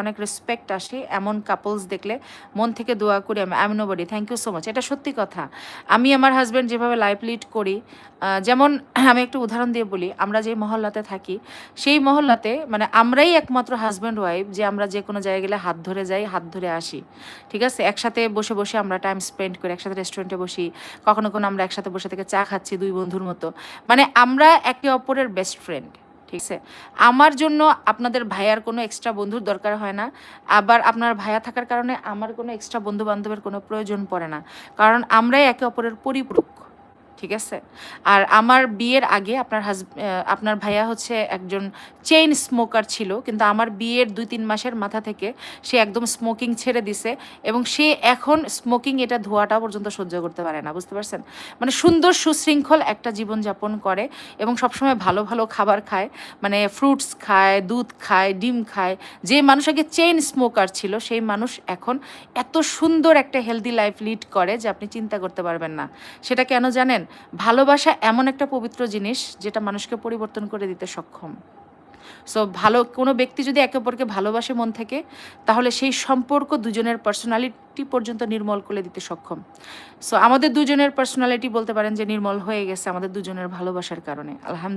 অনেক রেসপেক্ট আসে এমন কাপলস দেখলে। মন থেকে দোয়া করি আমি। I am nobody. Thank you so much. এটা সত্যি কথা। আমি আমার হাসব্যান্ড যেভাবে লাইফ লিড করি, যেমন আমি একটু উদাহরণ দিয়ে বলি, আমরা যে মহল্লাতে থাকি সেই মহল্লাতে মানে আমরাই একমাত্র হাসব্যান্ড ওয়াইফ যে আমরা যে কোনো জায়গায় গেলে হাত ধরে যাই, হাত ধরে আসি। ঠিক আছে? একসাথে বসে বসে আমরা টাইম স্পেন্ড করি, একসাথে রেস্টুরেন্টে বসি, কখনো কোনো আমরা একসাথে বসে থেকে চা খাচ্ছি দুই বন্ধুর মতো। মানে আমরা একে অপরের বেস্ট ফ্রেন্ড। ঠিক আছে? আমার জন্য আপনাদের ভাইয়ার কোনো এক্সট্রা বন্ধুর দরকার হয় না। আবার আপনার ভাইয়া থাকার কারণে আমার কোনো এক্সট্রা বন্ধু বান্ধবের কোনো প্রয়োজন পড়ে না। কারণ আমরাই একে অপরের পরিপূরক। ঠিক আছে? আর আমার বিয়ের আগে আপনার ভাইয়া হচ্ছে একজন চেইন স্মোকার ছিল। কিন্তু আমার বিয়ের ২-৩ মাসের মাথা থেকে সে একদম স্মোকিং ছেড়ে দিছে এবং সে এখন স্মোকিং এটা ধোঁয়াটা পর্যন্ত সহ্য করতে পারে না। বুঝতে পারছেন? মানে সুন্দর সুশৃঙ্খল একটা জীবনযাপন করে এবং সবসময় ভালো, ভালো খাবার খায়। মানে ফ্রুটস খায়, দুধ খায়, ডিম খায়। যে মানুষ আগে চেইন স্মোকার ছিল সেই মানুষ এখন এত সুন্দর একটা হেলদি লাইফ লিড করে যে আপনি চিন্তা করতে পারবেন না। সেটা কেন জানেন? ভালোবাসা এমন একটা পবিত্র জিনিস যেটা মানুষকে পরিবর্তন করে দিতে সক্ষম। সো ভালো কোনো ব্যক্তি যদি একে অপরকে ভালোবাসে মন থেকে, তাহলে সেই সম্পর্ক দুজনের পার্সোনালিটি পর্যন্ত নির্মল করে দিতে সক্ষম। সো আমাদের দুজনের পার্সোনালিটি বলতে পারেন যে নির্মল হয়ে গেছে আমাদের দুজনের ভালোবাসার কারণে। আলহামদুলিল্লাহ।